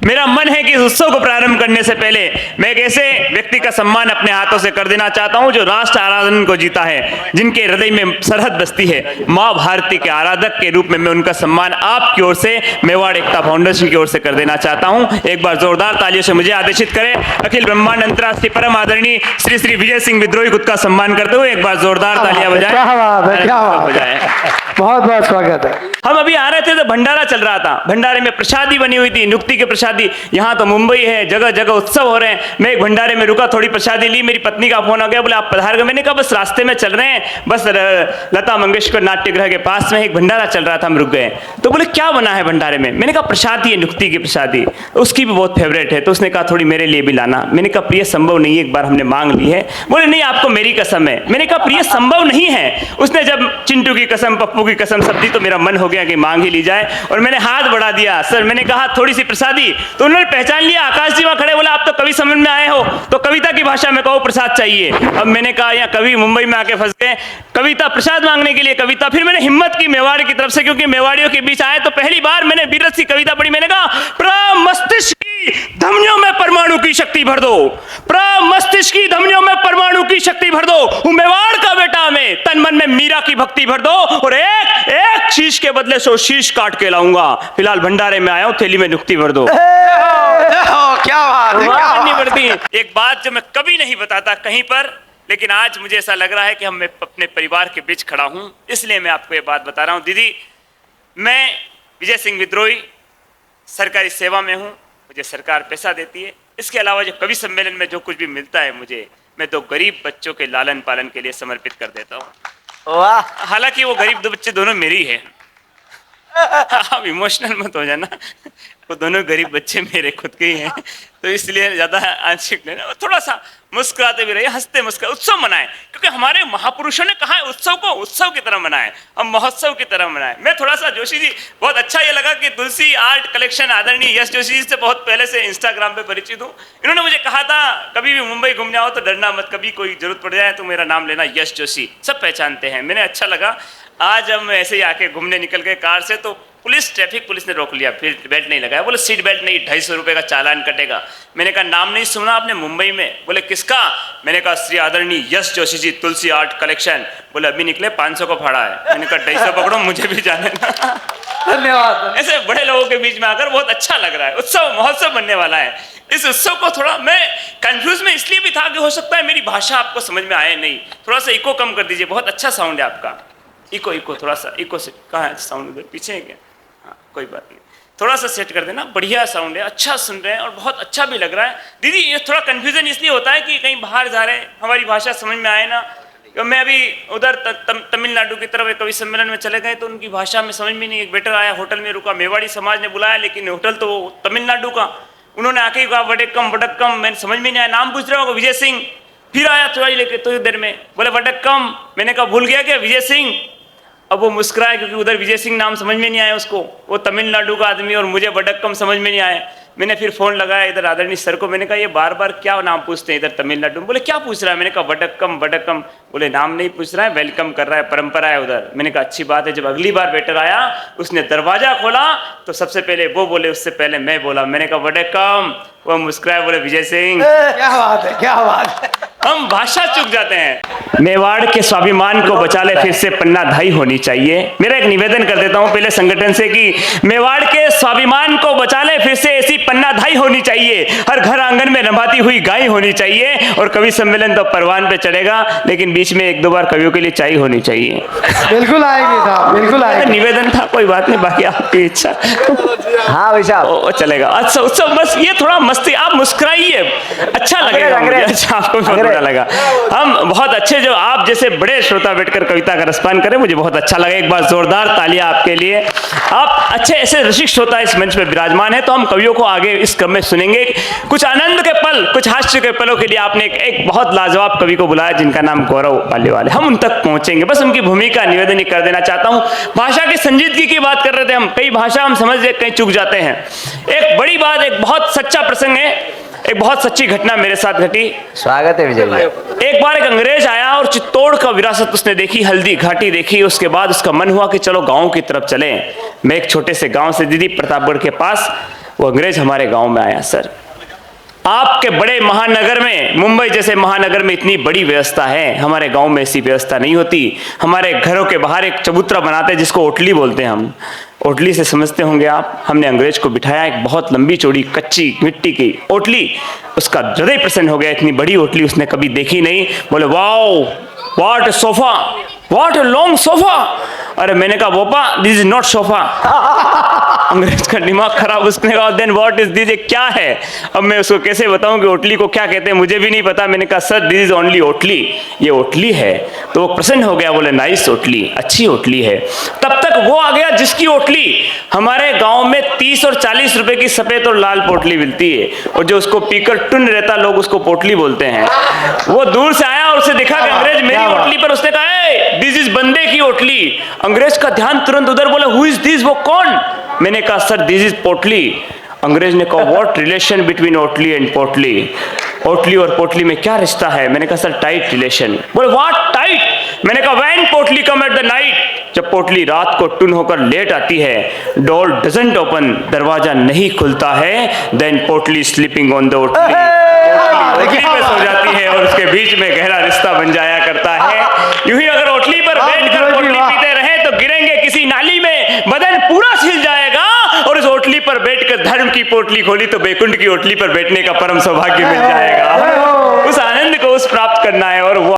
मेरा मन है कि इस उत्सव को प्रारंभ करने से पहले मैं एक ऐसे व्यक्ति का सम्मान अपने हाथों से कर देना चाहता हूं जो राष्ट्र आराधन को जीता है, जिनके हृदय में सरहद बसती है। मां भारती के आराधक के रूप में मैं उनका सम्मान आपकी ओर से, मेवाड़ एकता फाउंडेशन की ओर से कर देना चाहता हूं। एक बार जोरदार तालियों से मुझे आदेशित करें। अखिल ब्रह्मांड अंतर्राष्ट्रीय परम आदरणीय श्री श्री विजय सिंह विद्रोही खुद का सम्मान करते हुए एक बार जोरदार तालियां बजाएं। क्या बात है, क्या बात है। बहुत बहुत स्वागत है। हम अभी आ रहे थे तो भंडारा चल रहा था, भंडारे में प्रसादी बनी हुई थी, नुक्ति के प्रसादी। यहाँ तो मुंबई है, जगह जगह उत्सव हो रहे हैं। मैं एक भंडारे में रुका, थोड़ी प्रसादी ली, मेरी पत्नी का फोन आ गया, बोले आप पधार गए। मैंने कहा बस रास्ते में चल रहे हैं, बस लता मंगेशकर नाट्यगृह के पास में एक भंडारा चल रहा था, हम रुक गए। तो बोले क्या बना है भंडारे में? मैंने कहा प्रसादी है, नुक्ति की प्रसादी, उसकी भी बहुत फेवरेट है। तो उसने कहा थोड़ी मेरे लिए भी लाना। मैंने कहा प्रिय संभव नहीं है, एक बार हमने मांग ली है। बोले नहीं आपको मेरी कसम है। मैंने कहा प्रिय संभव नहीं है। उसने जब चिंटू की कसम, पप्पू की कसम सब दी तो मेरा मन हो गया कि मांग ही ली जाए, और मैंने हाथ बढ़ा दिया। सर मैंने कहा थोड़ी सी प्रसादी, तो उन्होंने पहचान लिया। आकाश जी वहां खड़े, बोला आप तो कवि सम्मेलन में आए हो तो कविता की भाषा में कहो प्रसाद चाहिए। अब मैंने कहा यहाँ कवि मुंबई में आके फंस गए, कविता प्रसाद मांगने के लिए कविता। फिर मैंने हिम्मत की मेवाड़ की तरफ से, क्योंकि मेवाड़ियों के बीच आए तो पहली बार मैंने बीरस की कविता पढ़ी। मैंने कहा प्रमस्तिष्क की धमनियों में परमाणु की शक्ति भर दो, प्रमस्तिष्क की धमनियों में परमाणु की शक्ति भर दो, मेवाड़ का बेटा में तन मन में मीरा की भक्ति भर दो, और एक एक शीश के बदले 100 शीश काट के लाऊंगा। फिलहाल भंडारे में आया हूं, थैली में नुक्ति भर दो। क्या बात है, क्या नहीं बढ़ती। एक बात जो मैं कभी नहीं बताता कहीं पर, लेकिन आज मुझे ऐसा लग रहा है कि मैं अपने परिवार के बीच खड़ा हूं, इसलिए मैं आपको ये बात बता रहा हूं। दीदी, मैं विजय सिंह विद्रोही सरकारी सेवा में हूं, मुझे सरकार पैसा देती है। इसके अलावा जो कवि सम्मेलन में जो कुछ भी मिलता है मुझे, मैं तो गरीब बच्चों के लालन पालन के लिए समर्पित कर देता हूँ। वाह, हालांकि वो गरीब दो बच्चे दोनों मेरी है। आप इमोशनल मत हो जाना, वो दोनों गरीब बच्चे मेरे खुद के ही हैं, तो इसलिए ज्यादा आंशिक लेना। थोड़ा सा मुस्कुराते भी रहिए, हंसते मुस्कुराते उत्सव मनाएं, क्योंकि हमारे महापुरुषों ने कहा है उत्सव को उत्सव की तरह मनाएं, हम महोत्सव की तरह मनाएं। मैं थोड़ा सा जोशी जी, बहुत अच्छा ये लगा कि तुलसी आर्ट कलेक्शन आदरणीय यश जोशी जी से बहुत पहले से इंस्टाग्राम पे परिचित हूँ। इन्होंने मुझे कहा था कभी भी मुंबई घूमने आओ तो डरना मत, कभी कोई जरूरत पड़ जाए तो मेरा नाम लेना, यश जोशी, सब पहचानते हैं। मैंने अच्छा लगा। आज हम ऐसे ही आके घूमने निकल गए कार से, तो ट्रैफिक पुलिस ने रोक लिया, फिर बेल्ट नहीं लगाया। बोले सीट बेल्ट नहीं, 250 रुपये का चालान कटेगा। मैंने कहा नाम नहीं सुना आपने मुंबई में? बोले किसका? मैंने कहा श्री आदरणीय यश जोशी जी, तुलसी आर्ट कलेक्शन। बोले अभी निकले 500 को फाड़ा है। मैंने कहा 250 पकड़ो, मुझे भी जाने ना। धन्यवाद। ऐसे बड़े लोगों के बीच में आकर बहुत अच्छा लग रहा है। उत्सव महोत्सव बनने वाला है। इस उत्सव को थोड़ा मैं कंफ्यूज में इसलिए भी था कि हो सकता है मेरी भाषा आपको समझ में आए नहीं, थोड़ा सा इको कम कर दीजिए। बहुत अच्छा साउंड है आपका, इको थोड़ा सा इको से कहाँ है साउंड? उधर पीछे है क्या? हाँ कोई बात नहीं, थोड़ा सा सेट कर देना। बढ़िया साउंड है, अच्छा सुन रहे हैं और बहुत अच्छा भी लग रहा है। दीदी ये थोड़ा कंफ्यूजन इसलिए होता है कि कहीं बाहर जा रहे हैं, हमारी भाषा समझ में आए ना। मैं अभी उधर तमिलनाडु की तरफ कवि सम्मेलन में चले गए तो उनकी भाषा में समझ में नहीं। एक वेटर आया, होटल में रुका, मेवाड़ी समाज ने बुलाया, लेकिन होटल तो तमिलनाडु का। उन्होंने आके कहा वडक्कम वडक्कम, मैंने समझ में नहीं आया। नाम पूछ रहे हो विजय सिंह। फिर आया थोड़ा लेके तो देर में, बोले वडक्कम। मैंने कहा भूल गया क्या विजय सिंह? अब वो मुस्कुराए क्योंकि उधर विजय सिंह नाम समझ में नहीं आया उसको, वो तमिलनाडु का आदमी, और मुझे वडक्कम समझ में नहीं आया। मैंने फिर फोन लगाया इधर आदरणीय सर को, मैंने कहा ये बार बार क्या नाम पूछते हैं इधर तमिलनाडु में? बोले क्या पूछ रहा है? मैंने कहा वडक्कम वडक्कम। बोले नाम नहीं पूछ रहा है, वेलकम कर रहा है, परंपरा है उधर। मैंने कहा अच्छी बात है। जब अगली बार वेटर आया, उसने दरवाजा खोला तो सबसे पहले वो बोले, उससे पहले मैं बोला। मैंने कहा वडक्कम, वो मुस्कुराए, बोले विजय सिंह। क्या बात है, क्या बात है। हम भाषा चूक जाते हैं। मेवाड़ के स्वाभिमान को बचा ले, फिर से पन्नाधाई होनी चाहिए। मेरा एक निवेदन कर देता हूं पहले संगठन से कि मेवाड़ के स्वाभिमान को बचा ले, फिर से ऐसी पन्नाधाई होनी चाहिए। हर घर आंगन में रंभाती हुई गाय होनी चाहिए। और कवि सम्मेलन तो परवान पे चढ़ेगा, लेकिन बीच में 1-2 बार कवियों के लिए चाय होनी चाहिए। बिल्कुल आएगी साहब, बिल्कुल आएगी। निवेदन था, कोई बात नहीं, बाकी आपकी इच्छा। हाँ भाई साहब, चलेगा। अच्छा उत्सव बस ये थोड़ा मस्ती, आप मुस्कुराइए, अच्छा लगेगा मुझे। अच्छा आपको बहुत बुरा लगा। हम बहुत अच्छे, जो आप जैसे बड़े श्रोता बैठकर कविता का रसपान करें, मुझे बहुत अच्छा लगा। एक बार जोरदार तालियां आपके लिए। आप अच्छे ऐसे रसिक श्रोता इस मंच पर विराजमान है, तो हम कवियों को आगे इस क्रम में सुनेंगे। कुछ आनंद के पल, कुछ हास्य के पलों के लिए आपने एक बहुत लाजवाब कवि को बुलाया जिनका नाम गौरव पालीवाल। हम उन तक पहुंचेंगे, बस उनकी भूमिका निवेदन ही कर देना चाहता हूं। भाषा की संजीदगी की बात कर रहे थे हम, कई भाषा हम समझ कहीं चूक जाते हैं। एक बड़ी बात, एक बहुत सच्चा प्रसंग है, एक बहुत सच्ची घटना मेरे साथ घटी। स्वागत है विजय जी। एक बार एक अंग्रेज आया और चित्तौड़ का विरासत उसने देखी, हल्दी घाटी देखी। उसके बाद उसका मन हुआ कि चलो गांव की तरफ चलें। मैं एक छोटे से गांव से, दीदी प्रतापगढ़ के पास, वो अंग्रेज हमारे गांव में आया सर। आपके बड़े महानगर में, मुंबई जैसे महानगर में इतनी बड़ी व्यवस्था है, हमारे गांव में ऐसी व्यवस्था नहीं होती। हमारे घरों के बाहर एक चबूतरा बनाते हैं जिसको ओटली बोलते हैं हम। ओटली से समझते होंगे आप। हमने अंग्रेज को बिठाया, एक बहुत लंबी चौड़ी कच्ची मिट्टी की ओटली। उसका हृदय प्रसन्न हो गया, इतनी बड़ी ओटली उसने कभी देखी नहीं। बोले wow what a sofa, what a long sofa. अरे मैंने कहा बोपा दिस इज नॉट सोफा। अंग्रेज का दिमाग खराब, उसने कहा देन व्हाट इज दिस, ये क्या है। अब मैं उसको कैसे बताऊं कि ओटली को क्या कहते हैं, मुझे भी नहीं पता। मैंने कहा सर दिस इज ओनली ओटली, ये ओटली है। तो वो प्रसन्न हो गया, बोले नाइस ओटली, अच्छी ओटली है। तब तक वो आ गया जिसकी ओटली हमारे गांव में 30 और 40 रुपए की सफेद और लाल पोटली मिलती है, और जो उसको पीकर टुन रहता लोग उसको पोटली बोलते हैं। वो दूर से आया और उसे दिखा कि अंग्रेज मेरी ओटली पर, उसने कहा दिस इज बंदे की ओटली। अंग्रेज का ध्यान तुरंत उधर, बोले हु इज दिस, वो कौन। मैंने कहा सर दिस इज पोटली। अंग्रेज ने कहा व्हाट रिलेशन बिटवीन ओटली एंड पोटली, ओटली और पोटली में क्या रिश्ता है। मैंने कहा सर टाइट रिलेशन। बोले व्हाट टाइट। मैंने कहा व्हेन पोटली कम एट द नाइट, जब पोटली रात को टुन होकर लेट आती है, डोर डजंट ओपन, दरवाजा नहीं खुलता है, देन पोटली स्लीपिंग ऑन द ओटली, ओटली पे सो जाती है और उसके बीच में गहरा रिश्ता बन जाया करता है। यूं ही अगर ओटली पर बैठकर पोटली पीते रहे तो गिरेंगे किसी नाली में, बदन पूरा छिल जाएगा। और इस ओटली पर बैठकर धर्म की पोटली खोली तो बैकुंठ की ओटली पर बैठने का परम सौभाग्य मिल जाएगा। उस आनंद को उस प्राप्त करना है, और वो